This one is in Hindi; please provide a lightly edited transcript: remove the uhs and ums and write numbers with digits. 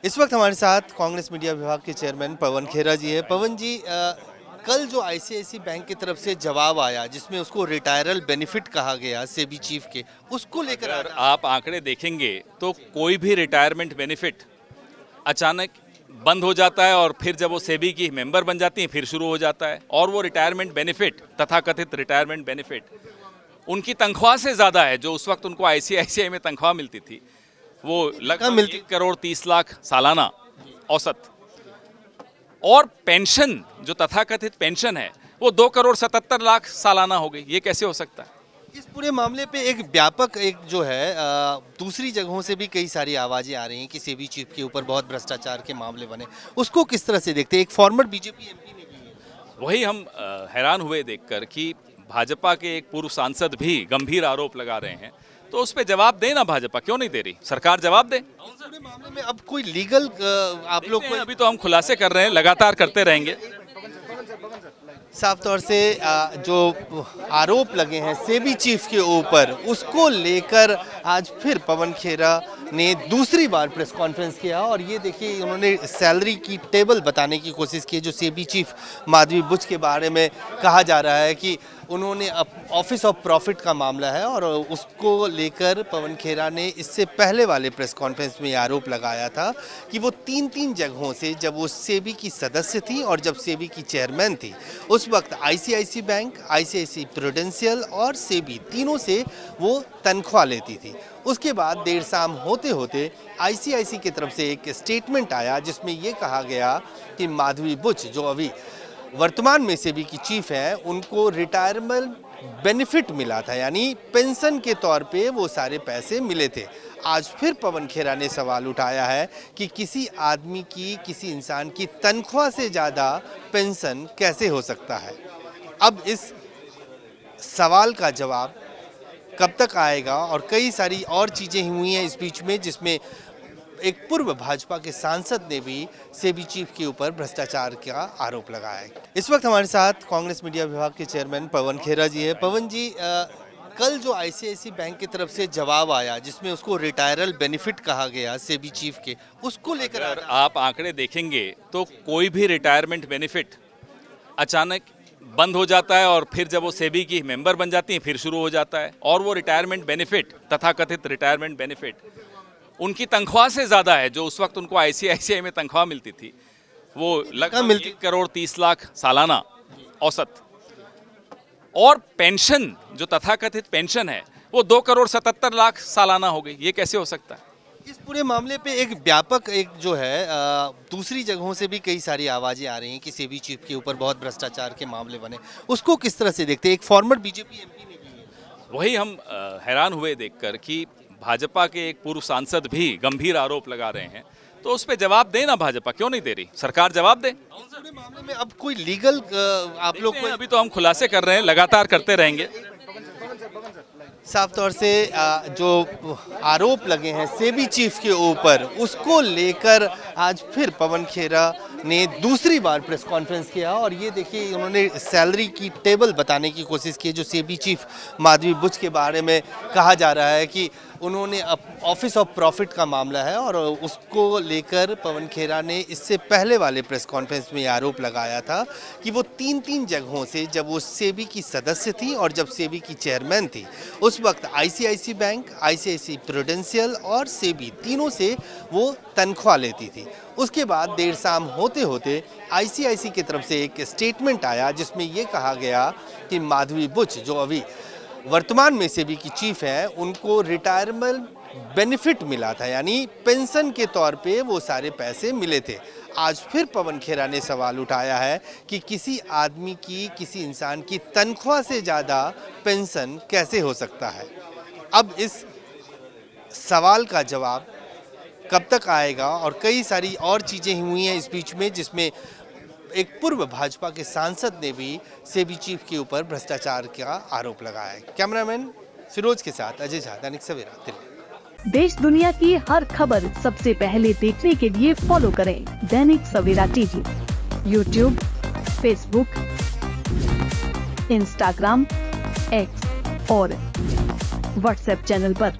इस वक्त हमारे साथ कांग्रेस मीडिया विभाग के चेयरमैन पवन खेरा जी है। पवन जी, कल जो आईसीआईसी बैंक की तरफ से जवाब आया जिसमें उसको रिटायरल बेनिफिट कहा गया सेबी चीफ के, उसको लेकर अगर आप आंकड़े देखेंगे तो कोई भी रिटायरमेंट बेनिफिट अचानक बंद हो जाता है और फिर जब वो सेबी की मेंबर बन जाती हैं फिर शुरू हो जाता है। और वो रिटायरमेंट बेनिफिट, तथाकथित रिटायरमेंट बेनिफिट, उनकी तनख्वाह से ज़्यादा है जो उस वक्त उनको आईसीआईसीआई में तनख्वाह मिलती थी। वो लगभग मिलती? 1,30,00,000 सालाना औसत। और पेंशन, जो तथाकथित पेंशन है, वो 2,77,00,000 सालाना हो गई। ये कैसे हो सकता है? इस पूरे मामले पे एक व्यापक एक जो है दूसरी जगहों से भी कई सारी आवाजें आ रही हैं कि सेबी चीफ के ऊपर बहुत भ्रष्टाचार के मामले बने। उसको किस तरह से देखते हैं? एक फॉर्मर बीजेपी एमपी ने भी है। वही हम हैरान हुए देखकर कि भाजपा के एक पूर्व सांसद भी गंभीर आरोप लगा रहे हैं। तो उस पर जवाब दे ना, भाजपा क्यों नहीं दे रही? सरकार जवाब दे। इस पूरे मामले में अब कोई लीगल आप लोग को अभी तो हम खुलासे कर रहे हैं, लगातार करते रहेंगे। साफ तौर से जो आरोप लगे हैं सेबी चीफ के ऊपर, उसको लेकर आज फिर पवन खेरा ने दूसरी बार प्रेस कॉन्फ्रेंस किया। और ये देखिए, उन्होंने सैलरी की टेबल बताने की कोशिश की जो सेबी चीफ माधवी बुच के बारे में कहा जा रहा है कि उन्होंने ऑफिस ऑफ प्रॉफिट का मामला है। और उसको लेकर पवन खेरा ने इससे पहले वाले प्रेस कॉन्फ्रेंस में आरोप लगाया था कि वो तीन जगहों से, जब वो सेबी की सदस्य थी और जब सेबी की चेयरमैन थी, उस वक्त आईसीआईसी बैंक, आईसीआईसी प्रूडेंशियल और सेबी तीनों से वो तनख्वाह लेती थी। उसके बाद देर शाम होते होते आईसीआईसी की तरफ से एक स्टेटमेंट आया जिसमें ये कहा गया कि माधवी बुच, जो अभी वर्तमान में सेबी की चीफ है, उनको रिटायरमेंट बेनिफिट मिला था, यानी पेंशन के तौर पे वो सारे पैसे मिले थे। आज फिर पवन खेरा ने सवाल उठाया है कि किसी आदमी की, किसी इंसान की तनख्वाह से ज़्यादा पेंशन कैसे हो सकता है। अब इस सवाल का जवाब कब तक आएगा? और कई सारी और चीज़ें हुई हैं इस बीच में, जिसमें एक पूर्व भाजपा के सांसद ने भी सेबी चीफ के ऊपर भ्रष्टाचार का आरोप लगाया है। इस वक्त हमारे साथ कांग्रेस मीडिया विभाग के चेयरमैन पवन खेरा जी है। पवन जी, कल जो आईसीआईसी बैंक की तरफ से जवाब आया जिसमें उसको रिटायरल बेनिफिट कहा गया सेबी चीफ के, उसको लेकर अगर आप आंकड़े देखेंगे तो कोई भी रिटायरमेंट बेनिफिट अचानक बंद हो जाता है और फिर जब वो सेबी की मेंबर बन जाती हैं फिर शुरू हो जाता है। और वो रिटायरमेंट बेनिफिट, तथाकथित रिटायरमेंट बेनिफिट, उनकी तनख्वाह से ज़्यादा है जो उस वक्त उनको आईसीआईसीआई में तनख्वाह मिलती थी। वो लगभग 1,30,00,000 सालाना औसत। और पेंशन, जो तथाकथित पेंशन है, वो 2,77,00,000 सालाना हो गई। ये कैसे हो सकता है? इस पूरे मामले पे एक व्यापक एक जो है दूसरी जगहों से भी कई सारी आवाजें आ रही हैं कि सेबी चीफ के ऊपर बहुत भ्रष्टाचार के मामले बने। उसको किस तरह से देखते हैं? एक फॉर्मर बीजेपी एमपी ने भी है। वही हम हैरान हुए देखकर कि भाजपा के एक पूर्व सांसद भी गंभीर आरोप लगा रहे हैं। तो उस पर जवाब दे ना, भाजपा क्यों नहीं दे रही? सरकार जवाब दे। इस पूरे मामले में अब कोई लीगल आप लोग को अभी तो हम खुलासे कर रहे हैं, लगातार करते रहेंगे। साफ तौर से जो आरोप लगे हैं सेबी चीफ के ऊपर, उसको लेकर आज फिर पवन खेरा ने दूसरी बार प्रेस कॉन्फ्रेंस किया। और ये देखिए, उन्होंने सैलरी की टेबल बताने की कोशिश की जो सेबी चीफ माधवी बुच के बारे में कहा जा रहा है कि उन्होंने ऑफिस ऑफ प्रॉफिट का मामला है। और उसको लेकर पवन खेरा ने इससे पहले वाले प्रेस कॉन्फ्रेंस में आरोप लगाया था कि वो तीन जगहों से, जब वो सेबी की सदस्य थी और जब सेबी की चेयरमैन थी, उस वक्त आईसीआईसी बैंक, आईसीआईसी प्रूडेंशियल और सेबी तीनों से वो तनख्वाह लेती थी। उसके बाद देर शाम होते होते आईसीआईसी की तरफ से एक स्टेटमेंट आया जिसमें ये कहा गया कि माधवी बुच, जो अभी वर्तमान में सेबी की चीफ है, उनको रिटायरमेंट बेनिफिट मिला था, यानी पेंशन के तौर पे वो सारे पैसे मिले थे। आज फिर पवन खेरा ने सवाल उठाया है कि किसी आदमी की, किसी इंसान की तनख्वाह से ज़्यादा पेंशन कैसे हो सकता है। अब इस सवाल का जवाब कब तक आएगा? और कई सारी और चीज़ें हुई हैं इस बीच में, जिसमें एक पूर्व भाजपा के सांसद ने भी सेबी चीफ के ऊपर भ्रष्टाचार का आरोप लगाया है। कैमरामैन फिरोज के साथ अजय झा, दैनिक सवेरा, दिल्ली। देश दुनिया की हर खबर सबसे पहले देखने के लिए फॉलो करें Dainik Savera TV, YouTube, Facebook, Instagram, X और व्हाट्सएप चैनल पर।